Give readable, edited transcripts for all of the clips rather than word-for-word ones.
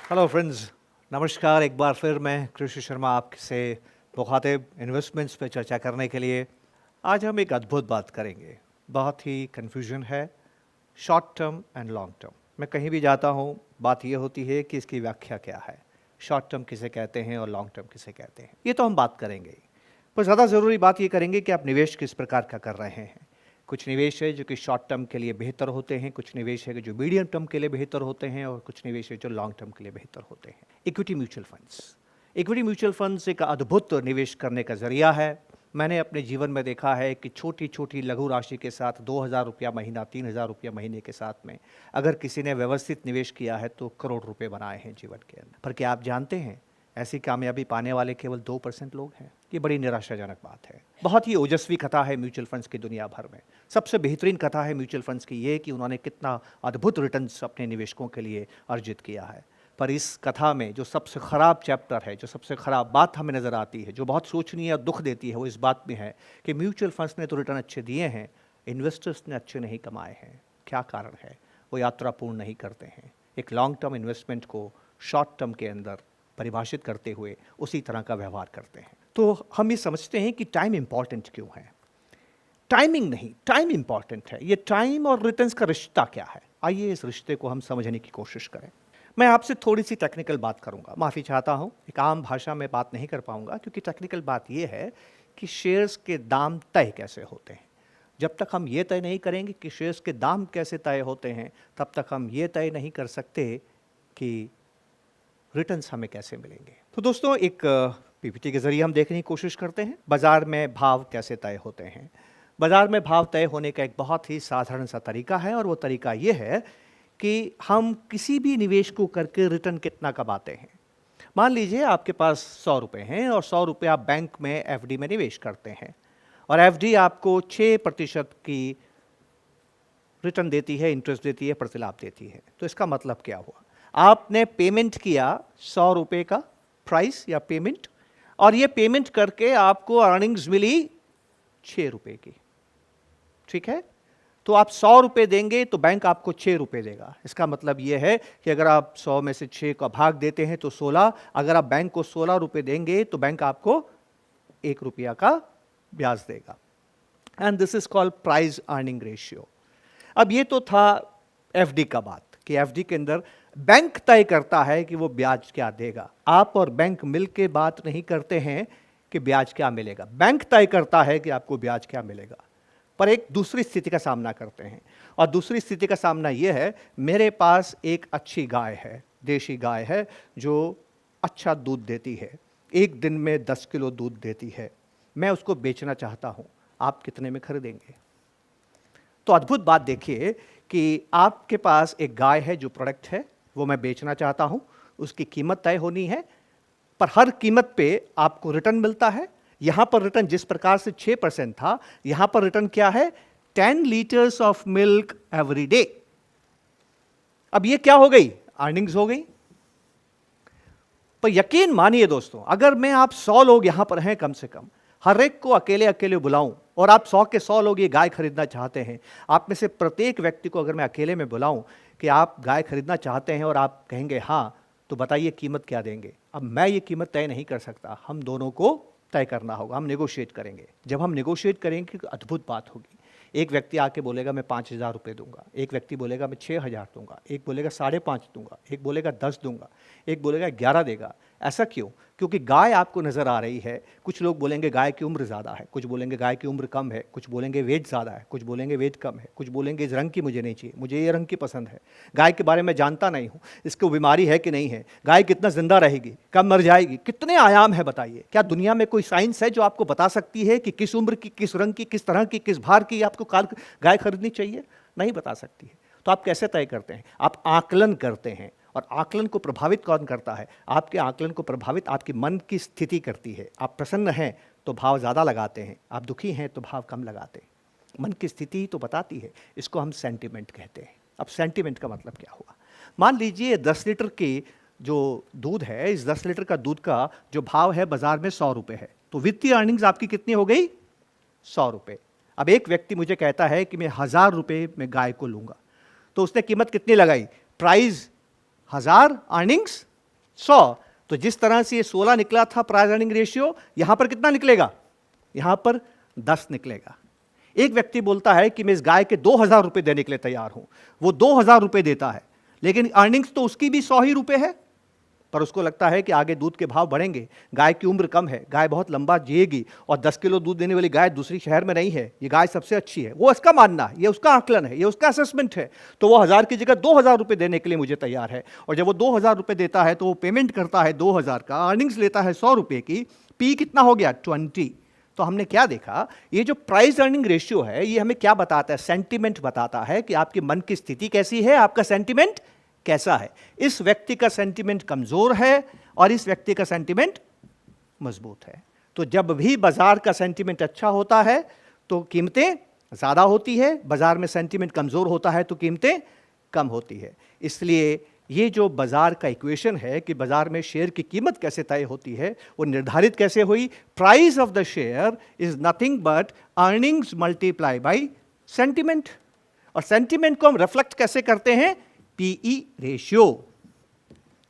Hello friends, नमस्कार। एक बार फिर मैं कृषि शर्मा आपसे मुखातिब इन्वेस्टमेंट्स पे चर्चा करने के लिए। आज हम एक अद्भुत बात करेंगे। बहुत ही कन्फ्यूजन है short term and long term. मैं कहीं भी जाता हूँ, बात ये होती है कि इसकी व्याख्या क्या है, शॉर्ट टर्म किसे कहते हैं और लॉन्ग टर्म किसे कहते हैं। ये तो हम बात करेंगे, पर ज़्यादा ज़रूरी बात ये करेंगे कि आप निवेश किस प्रकार का कर रहे हैं। कुछ निवेश है जो कि शॉर्ट टर्म के लिए बेहतर होते हैं, कुछ निवेश है जो मीडियम टर्म के लिए बेहतर होते हैं, और कुछ निवेश है जो लॉन्ग टर्म के लिए बेहतर होते हैं। Equity mutual funds, equity mutual funds एक अद्भुत निवेश करने का जरिया है। मैंने अपने जीवन में देखा है कि छोटी छोटी लघु राशि के साथ 2,000 रुपया महीना, 3,000 रुपया महीने के साथ में अगर किसी ने व्यवस्थित निवेश किया है तो करोड़ रुपए बनाए हैं जीवन के अंदर। पर क्या आप जानते हैं, ऐसी कामयाबी पाने वाले केवल 2% लोग हैं। ये बड़ी निराशाजनक बात है। बहुत ही ओजस्वी कथा है म्यूचुअल फंड्स की दुनिया भर में। सबसे बेहतरीन कथा है म्यूचुअल फंड्स की ये कि उन्होंने कितना अद्भुत रिटर्न्स अपने निवेशकों के लिए अर्जित किया है। पर इस कथा में जो सबसे ख़राब चैप्टर है, जो सबसे ख़राब बात हमें नज़र आती है, जो बहुत सोचनीय और दुख देती है, वो इस बात में है कि म्यूचुअल फंड्स ने तो रिटर्न अच्छे दिए हैं, इन्वेस्टर्स ने अच्छे नहीं कमाए हैं। क्या कारण है? वो यात्रा पूर्ण नहीं करते हैं। एक लॉन्ग टर्म इन्वेस्टमेंट को शॉर्ट टर्म के अंदर परिभाषित करते हुए उसी तरह का व्यवहार करते हैं। तो हम ये समझते हैं कि टाइम इंपॉर्टेंट क्यों है। टाइमिंग नहीं, टाइम इंपॉर्टेंट है। ये टाइम और रिटर्न्स का रिश्ता क्या है, आइए इस रिश्ते को हम समझने की कोशिश करें। मैं आपसे थोड़ी सी टेक्निकल बात करूंगा, माफ़ी चाहता हूं, एक आम भाषा में बात नहीं कर पाऊंगा, क्योंकि टेक्निकल बात यह है कि शेयर्स के दाम तय कैसे होते हैं। जब तक हम ये तय नहीं करेंगे कि शेयर्स के दाम कैसे तय होते हैं, तब तक हम ये तय नहीं कर सकते कि रिटर्न्स हमें कैसे मिलेंगे। तो दोस्तों, एक पीपीटी के जरिए हम देखने की कोशिश करते हैं बाजार में भाव कैसे तय होते हैं। बाजार में भाव तय होने का एक बहुत ही साधारण सा तरीका है, और वो तरीका ये है कि हम किसी भी निवेश को करके रिटर्न कितना कमाते हैं। मान लीजिए आपके पास 100 रुपये हैं और 100 रुपये आप बैंक में एफडी में निवेश करते हैं, और एफडी आपको 6% की रिटर्न देती है, इंटरेस्ट देती है, प्रतिलाभ देती है। तो इसका मतलब क्या हुआ? आपने पेमेंट किया 100 रुपये का प्राइस या पेमेंट, और ये पेमेंट करके आपको अर्निंग्स मिली 6 रुपये की। ठीक है, तो आप 100 रुपये देंगे तो बैंक आपको 6 रुपये देगा। इसका मतलब ये है कि अगर आप 100 में से 6 का भाग देते हैं तो 16, अगर आप बैंक को 16 रुपये देंगे तो बैंक आपको 1 रुपया का ब्याज देगा। And this is called price earning ratio. अब ये तो था एफडी का बात, कि एफडी के अंदर बैंक तय करता है कि वो ब्याज क्या देगा। आप और बैंक मिलके बात नहीं करते हैं कि ब्याज क्या मिलेगा, बैंक तय करता है कि आपको ब्याज क्या मिलेगा। पर एक दूसरी स्थिति का सामना करते हैं, और दूसरी स्थिति का सामना यह है, मेरे पास एक अच्छी गाय है, देशी गाय है, जो अच्छा दूध देती है, एक दिन में 10 किलो दूध देती है, मैं उसको बेचना चाहता हूं, आप कितने में खरीदेंगे? तो अद्भुत बात देखिए कि आपके पास एक गाय है जो प्रोडक्ट है, वो मैं बेचना चाहता हूं, उसकी कीमत तय होनी है, पर हर कीमत पे आपको रिटर्न मिलता है। यहां पर रिटर्न जिस प्रकार से 6% था, यहां पर रिटर्न क्या है? 10 litres of milk every day. अब ये क्या हो गई? अर्निंग्स हो गई। पर यकीन मानिए दोस्तों, अगर मैं आप 100 लोग यहां पर हैं, कम से कम हर एक को अकेले अकेले बुलाऊं, और आप 100 के 100 लोग ये गाय खरीदना चाहते हैं, आप में से प्रत्येक व्यक्ति को अगर मैं अकेले में बुलाऊं कि आप गाय खरीदना चाहते हैं और आप कहेंगे हाँ, तो बताइए कीमत क्या देंगे? अब मैं ये कीमत तय नहीं कर सकता, हम दोनों को तय करना होगा, हम नेगोशिएट करेंगे। जब हम नेगोशिएट करेंगे तो अद्भुत बात होगी। एक व्यक्ति आके बोलेगा मैं 5,000 रुपये दूंगा, एक व्यक्ति बोलेगा मैं 6,000 दूंगा, एक बोलेगा 5.5 दूंगा, एक बोलेगा 10 दूंगा, एक बोलेगा 11 देगा। ऐसा क्यों? क्योंकि गाय आपको नज़र आ रही है। कुछ लोग बोलेंगे गाय की उम्र ज़्यादा है, कुछ बोलेंगे गाय की उम्र कम है, कुछ बोलेंगे वेट ज़्यादा है, कुछ बोलेंगे वेट कम है, कुछ बोलेंगे इस रंग की मुझे नहीं चाहिए, मुझे ये रंग की पसंद है, गाय के बारे में जानता नहीं हूँ, इसको बीमारी है कि नहीं है, गाय कितना जिंदा रहेगी, कब मर जाएगी, कितने आयाम है बताइए। क्या दुनिया में कोई साइंस है जो आपको बता सकती है कि किस उम्र की, किस रंग की, किस तरह की, किस भार की आपको गाय खरीदनी चाहिए? नहीं बता सकती है। तो आप कैसे तय करते हैं? आप आकलन करते हैं, और आकलन को प्रभावित कौन करता है? आपके आकलन को प्रभावित आपकी मन की स्थिति करती है। आप प्रसन्न हैं तो भाव ज़्यादा लगाते हैं, आप दुखी हैं तो भाव कम लगाते हैं। मन की स्थिति ही तो बताती है। इसको हम सेंटिमेंट कहते हैं। अब सेंटिमेंट का मतलब क्या हुआ? मान लीजिए 10 लीटर की जो दूध है, इस 10 लीटर का दूध का जो भाव है बाजार में 100 रुपये है, तो वित्तीय अर्निंग्स आपकी कितनी हो गई? 100 रुपये। अब एक व्यक्ति मुझे कहता है कि मैं 1,000 रुपये में गाय को लूँगा, तो उसने कीमत कितनी लगाई? Price 1,000, earnings 100। तो जिस तरह से ये 16 निकला था प्राइस अर्निंग रेशियो, यहां पर कितना निकलेगा? यहां पर 10 निकलेगा। एक व्यक्ति बोलता है कि मैं इस गाय के 2000 रुपए देने के लिए तैयार हूं, वो 2000 रुपए देता है, लेकिन अर्निंग्स तो उसकी भी 100 ही रुपए है, पर उसको लगता है कि आगे दूध के भाव बढ़ेंगे, गाय की उम्र कम है, गाय बहुत लंबा जिएगी और 10 किलो दूध देने वाली गाय दूसरी शहर में नहीं है, ये गाय सबसे अच्छी है। वो उसका मानना है, ये उसका आकलन है, ये उसका असेसमेंट है। तो वो 1000 की जगह 2000 रुपए देने के लिए मुझे तैयार है। और जब वो 2000 रुपए देता है तो वो पेमेंट करता है 2000 का, अर्निंग्स लेता है 100 रुपए की, पी कितना हो गया? 20। तो हमने क्या देखा, ये जो प्राइस अर्निंग रेशियो है ये हमें क्या बताता है? सेंटिमेंट बताता है कि आपके मन की स्थिति कैसी है, आपका सेंटिमेंट कैसा है। इस व्यक्ति का सेंटिमेंट कमजोर है और इस व्यक्ति का सेंटिमेंट मजबूत है। तो जब भी बाजार का सेंटिमेंट अच्छा होता है तो कीमतें ज्यादा होती है, बाजार में सेंटिमेंट कमजोर होता है तो कीमतें कम होती है। इसलिए ये जो बाजार का इक्वेशन है कि बाजार में शेयर की कीमत कैसे तय होती है, वो निर्धारित कैसे हुई? Price of the share is nothing but earnings multiply by sentiment. और सेंटिमेंट को हम रिफ्लेक्ट कैसे करते हैं? PE ratio.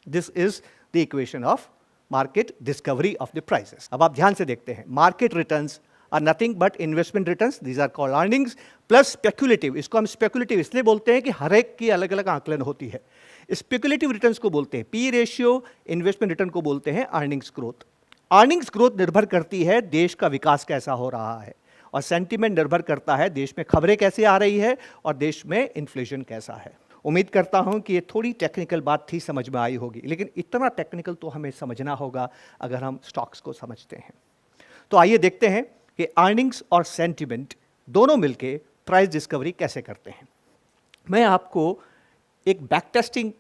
This is the equation of market discovery of the prices. अब आप ध्यान से देखते हैं, market returns are nothing but investment returns, these are called earnings, plus speculative. इसको हम स्पेक्युलेटिव इसलिए बोलते हैं कि हर एक की अलग अलग आकलन होती है। स्पेक्युलेटिव रिटर्न्स को बोलते हैं पी रेशियो, इन्वेस्टमेंट रिटर्न को बोलते हैं अर्निंग्स ग्रोथ। अर्निंग्स ग्रोथ निर्भर करती है देश का विकास कैसा हो रहा है, और सेंटिमेंट निर्भर करता है देश में खबरें कैसे आ रही है और देश में इन्फ्लेशन कैसा है। उम्मीद करता हूं कि ये थोड़ी टेक्निकल बात थी, समझ में आई होगी, लेकिन इतना टेक्निकल तो हमें समझना होगा अगर हम स्टॉक्स को समझते हैं। तो आइए देखते हैं कि अर्निंग्स और सेंटिमेंट दोनों मिलके प्राइस डिस्कवरी कैसे करते हैं। मैं आपको एक बैक टेस्टिंग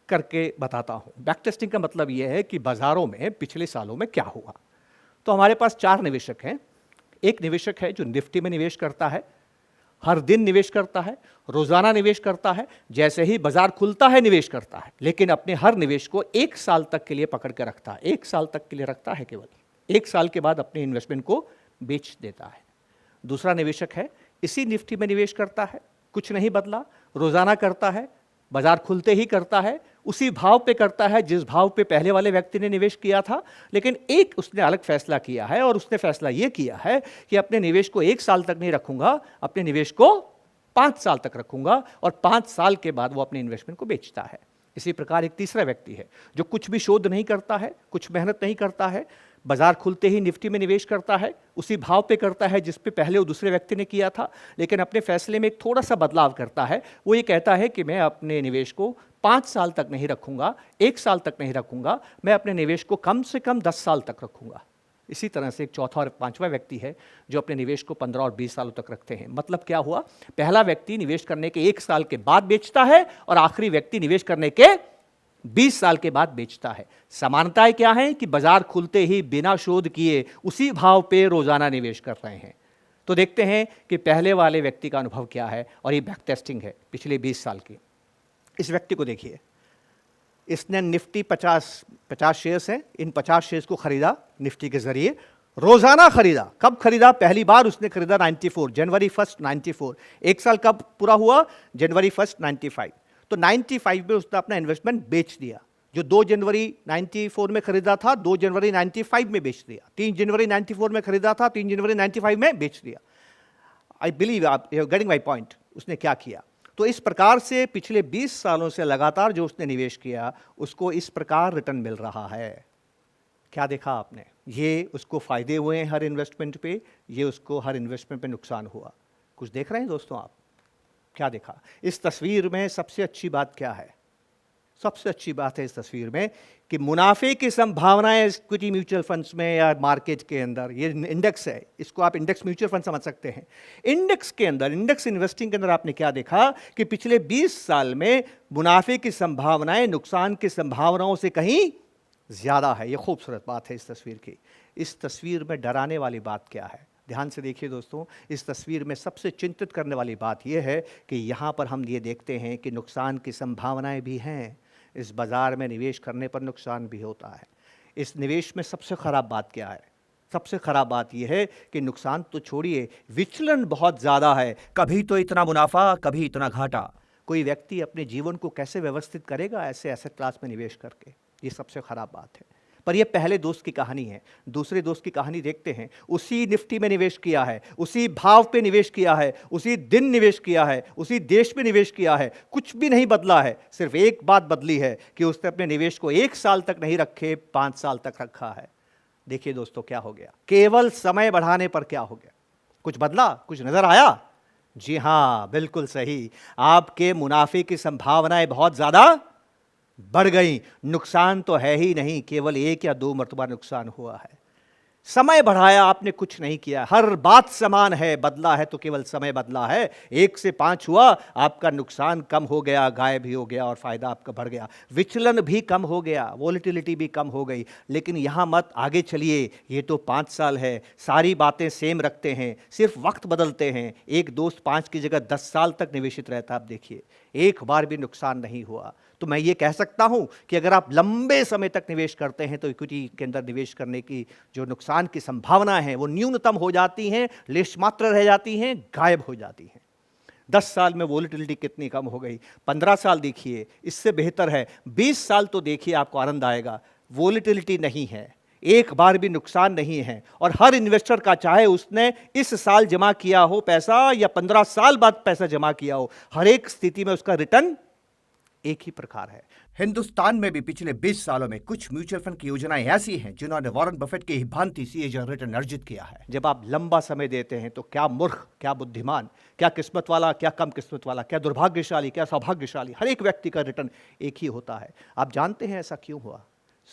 करके बताता हूं। बैक टेस्टिंग का मतलब यह है कि बाजारों में पिछले सालों में क्या हुआ। तो हमारे पास 4 निवेशक हैं। एक निवेशक है जो निफ्टी में निवेश करता है, हर दिन निवेश करता है, रोजाना निवेश करता है, जैसे ही बाजार खुलता है निवेश करता है, लेकिन अपने हर निवेश को 1 साल तक के लिए पकड़ के रखता है। 1 साल तक के लिए रखता है केवल, 1 साल के बाद अपने इन्वेस्टमेंट को बेच देता है। दूसरा निवेशक है, इसी निफ्टी में निवेश करता है, कुछ नहीं बदला, रोजाना करता है, बाजार खुलते ही करता है, उसी भाव पे करता है जिस भाव पे पहले वाले व्यक्ति ने निवेश किया था, लेकिन एक उसने अलग फैसला किया है, और उसने फैसला यह किया है कि अपने निवेश को 1 साल तक नहीं रखूंगा, अपने निवेश को 5 साल तक रखूंगा, और 5 साल के बाद वो अपने इन्वेस्टमेंट को बेचता है। इसी प्रकार एक तीसरा व्यक्ति है जो कुछ भी शोध नहीं करता है, कुछ मेहनत नहीं करता है, बाजार खुलते ही निफ्टी में निवेश करता है, उसी भाव पे करता है जिस पे पहले वो दूसरे व्यक्ति ने किया था, लेकिन अपने फैसले में एक थोड़ा सा बदलाव करता है। वो ये कहता है कि मैं अपने निवेश को 5 साल तक नहीं रखूंगा, 1 साल तक नहीं रखूंगा, मैं अपने निवेश को कम से कम 10 साल तक रखूंगा। इसी तरह से एक चौथा और पांचवा व्यक्ति है जो अपने निवेश को 15 और 20 सालों तक रखते हैं। मतलब क्या हुआ, पहला व्यक्ति निवेश करने के 1 साल के बाद बेचता है और आखिरी व्यक्ति निवेश करने के 20 साल के बाद बेचता है। समानताएं क्या है कि बाजार खुलते ही बिना शोध किए उसी भाव पे रोजाना निवेश कर रहे हैं। तो देखते हैं कि पहले वाले व्यक्ति का अनुभव क्या है, और ये बैक टेस्टिंग है पिछले 20 साल की। इस व्यक्ति को देखिए, इसने निफ्टी 50 शेयर्स हैं, इन 50 शेयर्स को खरीदा निफ्टी के जरिए, रोजाना खरीदा। कब खरीदा? पहली बार उसने खरीदा 94, जनवरी 1 94। 1 साल कब पूरा हुआ? जनवरी 1 95। तो 95 में उसने अपना इन्वेस्टमेंट बेच दिया। जो 2 जनवरी 94 में खरीदा था, 2 जनवरी 95 में बेच दिया। 3 जनवरी 94 में खरीदा था, 3 जनवरी 95 में बेच दिया। आई बिलीव आप गेटिंग माई पॉइंट। उसने क्या किया? तो इस प्रकार से पिछले 20 सालों से लगातार जो उसने निवेश किया उसको इस प्रकार रिटर्न मिल रहा है। क्या देखा आपने? ये उसको फायदे हुए हैं हर इन्वेस्टमेंट पे, ये उसको हर इन्वेस्टमेंट पे नुकसान हुआ। कुछ देख रहे हैं दोस्तों आप? क्या देखा इस तस्वीर में? सबसे अच्छी बात क्या है? सबसे अच्छी बात है इस तस्वीर में कि मुनाफे की संभावनाएं इक्विटी म्यूचुअल फंड्स में या मार्केट के अंदर, ये इंडेक्स है, इसको आप इंडेक्स म्यूचुअल फंड समझ सकते हैं। इंडेक्स के अंदर, इंडेक्स इन्वेस्टिंग के अंदर आपने क्या देखा कि पिछले 20 साल में मुनाफे की संभावनाएं नुकसान की संभावनाओं से कहीं ज्यादा है। ये खूबसूरत बात है इस तस्वीर की। इस तस्वीर में डराने वाली बात क्या है? ध्यान से देखिए दोस्तों, इस तस्वीर में सबसे चिंतित करने वाली बात यह है कि यहाँ पर हम ये देखते हैं कि नुकसान की संभावनाएं भी हैं। इस बाज़ार में निवेश करने पर नुकसान भी होता है। इस निवेश में सबसे ख़राब बात क्या है? सबसे ख़राब बात यह है कि नुकसान तो छोड़िए, विचलन बहुत ज़्यादा है। कभी तो इतना मुनाफा, कभी इतना घाटा। कोई व्यक्ति अपने जीवन को कैसे व्यवस्थित करेगा ऐसे एसेट क्लास में निवेश करके? ये सबसे खराब बात है। पर ये पहले दोस्त की कहानी है। दूसरे दोस्त की कहानी देखते हैं, उसी निफ्टी में निवेश किया है, उसी भाव पे निवेश किया है, उसी दिन निवेश किया है, उसी देश में निवेश किया है, कुछ भी नहीं बदला है। सिर्फ एक बात बदली है कि उसने अपने निवेश को 1 साल तक नहीं रखे, 5 साल तक रखा है। देखिए दोस्तों क्या हो गया, केवल समय बढ़ाने पर क्या हो गया? कुछ बदला? कुछ नजर आया? जी हां, बिल्कुल सही। आपके मुनाफे की संभावनाएं बहुत ज्यादा बढ़ गई। नुकसान तो है ही नहीं, केवल 1 या 2 मरतबा नुकसान हुआ है। समय बढ़ाया आपने, कुछ नहीं किया। हर बात समान है, बदला है तो केवल समय बदला है। 1 से 5 हुआ, आपका नुकसान कम हो गया, गायब भी हो गया और फायदा आपका बढ़ गया। विचलन भी कम हो गया, वोलेटिलिटी भी कम हो गई। लेकिन यहां मत आगे चलिए, ये तो 5 साल है, सारी बातें सेम रखते हैं, सिर्फ वक्त बदलते हैं। एक दोस्त 5 की जगह 10 साल तक निवेशित रहता, आप देखिए एक बार भी नुकसान नहीं हुआ। तो मैं ये कह सकता हूं कि अगर आप लंबे समय तक निवेश करते हैं तो इक्विटी के अंदर निवेश करने की जो नुकसान की संभावना है वो न्यूनतम हो जाती हैं, लेश मात्र रह जाती हैं, गायब हो जाती हैं। 10 साल में वोलेटिलिटी कितनी कम हो गई। 15 साल देखिए, इससे बेहतर है 20 साल तो देखिए, आपको आनंद आएगा। वोलेटिलिटी नहीं है, एक बार भी नुकसान नहीं है। और हर इन्वेस्टर का, चाहे उसने इस साल जमा किया हो पैसा या 15 साल बाद पैसा जमा किया हो, हर एक स्थिति में उसका रिटर्न एक ही प्रकार है। हिंदुस्तान में भी पिछले 20 सालों में कुछ म्यूचुअल फंड की योजनाएं ऐसी हैं जिन्होंने वॉरेन बफेट की ही भांति सीएजी रिटर्न अर्जित किया है। जब आप लंबा समय देते हैं तो क्या मूर्ख, क्या बुद्धिमान, क्या किस्मत वाला, क्या कम किस्मत वाला, क्या दुर्भाग्यशाली, क्या सौभाग्यशाली, हर एक व्यक्ति का रिटर्न एक ही होता है। आप जानते हैं ऐसा क्यों हुआ?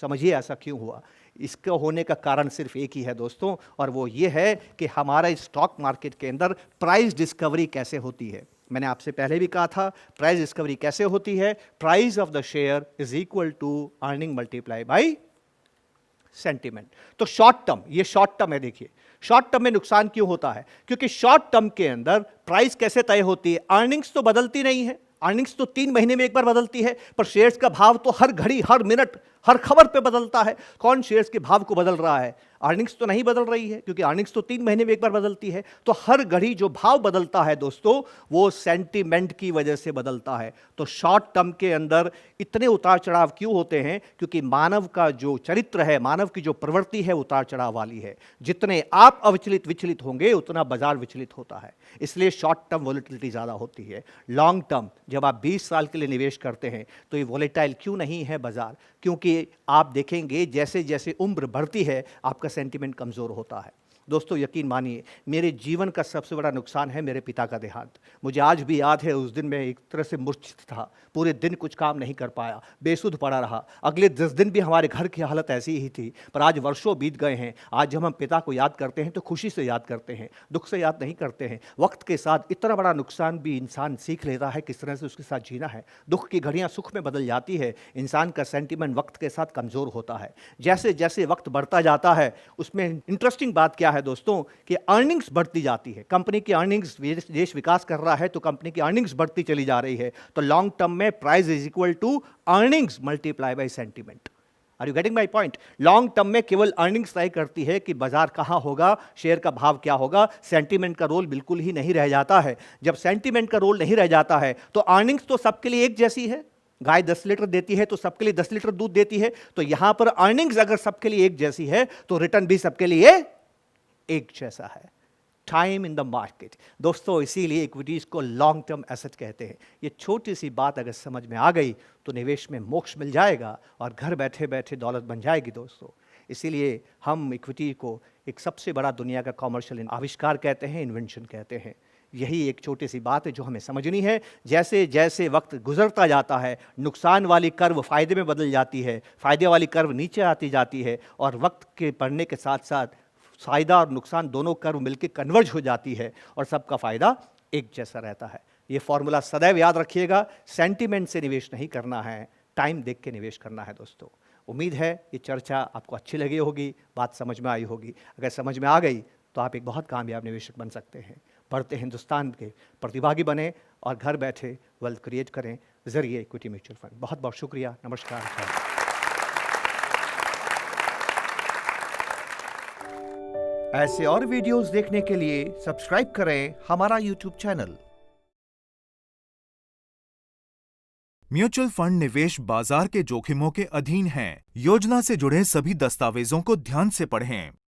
समझिए ऐसा क्यों हुआ। इसका होने का कारण सिर्फ एक ही है दोस्तों, और वो ये है कि हमारा स्टॉक मार्केट के अंदर प्राइस डिस्कवरी कैसे होती है। मैंने आपसे पहले भी कहा था, प्राइस डिस्कवरी कैसे होती है? Price of the share is equal to earning multiply by sentiment. तो शॉर्ट टर्म, ये शॉर्ट टर्म है। देखिए शॉर्ट टर्म में नुकसान क्यों होता है? क्योंकि शॉर्ट टर्म के अंदर प्राइस कैसे तय होती है? अर्निंग्स तो बदलती नहीं है, अर्निंग्स तो 3 महीने में एक बार बदलती है, पर शेयर्स का भाव तो हर घड़ी, हर मिनट, हर खबर पे बदलता है। कौन शेयर्स के भाव को बदल रहा है? अर्निंग्स तो नहीं बदल रही है, क्योंकि अर्निंग्स तो 3 महीने में एक बार बदलती है। तो हर घड़ी जो भाव बदलता है दोस्तों, वो सेंटीमेंट की वजह से बदलता है। तो शॉर्ट टर्म के अंदर इतने उतार चढ़ाव क्यों होते हैं? क्योंकि मानव का जो चरित्र है, मानव की जो प्रवृत्ति है, उतार चढ़ाव वाली है। जितने आप अविचलित विचलित होंगे, उतना बाजार विचलित होता है। इसलिए शॉर्ट टर्म वोलेटिलिटी ज्यादा होती है। लॉन्ग टर्म, जब आप 20 साल के लिए निवेश करते हैं तो ये वोलेटाइल क्यों नहीं है बाजार? क्योंकि आप देखेंगे जैसे जैसे उम्र बढ़ती है, आपका सेंटीमेंट कमजोर होता है। दोस्तों यकीन मानिए, मेरे जीवन का सबसे बड़ा नुकसान है मेरे पिता का देहांत। मुझे आज भी याद है, उस दिन मैं एक तरह से मूर्छित था, पूरे दिन कुछ काम नहीं कर पाया, बेसुध पड़ा रहा। अगले 10 दिन भी हमारे घर की हालत ऐसी ही थी। पर आज वर्षों बीत गए हैं, आज जब हम पिता को याद करते हैं तो खुशी से याद करते हैं, दुख से याद नहीं करते हैं। वक्त के साथ इतना बड़ा नुकसान भी इंसान सीख लेता है किस तरह से उसके साथ जीना है। दुख की घड़ियां सुख में बदल जाती है, इंसान का सेंटीमेंट वक्त के साथ कमजोर होता है। जैसे जैसे वक्त बढ़ता जाता है, उसमें इंटरेस्टिंग बात क्या है दोस्तों, कि अर्निंग्स बढ़ती जाती है। कंपनी की अर्निंग्स, देश विकास कर रहा है तो कंपनी की अर्निंग्स बढ़ती चली जा रही है। तो लॉन्ग टर्म में price is equal to earnings multiply by sentiment. Are you getting my point? Long term में केवल अर्निंग्स तय करती है कि बाजार कहां होगा, शेयर का भाव क्या होगा। सेंटीमेंट का रोल बिल्कुल ही नहीं रह जाता है। जब सेंटीमेंट का रोल नहीं रह जाता है तो अर्निंग्स तो सबके लिए एक जैसी है। गाय 10 लीटर देती है तो सबके लिए 10 लीटर दूध देती है। तो यहां पर अर्निंग्स अगर सबके लिए एक जैसी है तो रिटर्न भी सबके लिए एक जैसा है। टाइम इन द मार्केट दोस्तों, इसीलिए इक्विटीज को लॉन्ग टर्म एसेट कहते हैं। ये छोटी सी बात अगर समझ में आ गई तो निवेश में मोक्ष मिल जाएगा और घर बैठे बैठे दौलत बन जाएगी दोस्तों। इसीलिए हम इक्विटी को एक सबसे बड़ा दुनिया का कॉमर्शियल आविष्कार कहते हैं, इन्वेंशन कहते हैं। यही एक छोटी सी बात है जो हमें समझनी है। जैसे जैसे वक्त गुजरता जाता है, नुकसान वाली कर्व फायदे में बदल जाती है, फायदे वाली कर्व नीचे आती जाती है, और वक्त के बढ़ने के साथ साथ फायदा और नुकसान दोनों कर्व मिलकर कन्वर्ज हो जाती है और सबका फायदा एक जैसा रहता है। ये फॉर्मूला सदैव याद रखिएगा। सेंटीमेंट से निवेश नहीं करना है, टाइम देख के निवेश करना है दोस्तों। उम्मीद है ये चर्चा आपको अच्छी लगी होगी, बात समझ में आई होगी। अगर समझ में आ गई तो आप एक बहुत कामयाब निवेशक बन सकते हैं। बढ़ते हिंदुस्तान के प्रतिभागी बने और घर बैठे वेल्थ क्रिएट करें जरिए इक्विटी म्यूचुअल फंड। बहुत बहुत शुक्रिया, नमस्कार। ऐसे और वीडियोस देखने के लिए सब्सक्राइब करें हमारा YouTube चैनल। म्यूचुअल फंड निवेश बाजार के जोखिमों के अधीन हैं। योजना से जुड़े सभी दस्तावेजों को ध्यान से पढ़ें।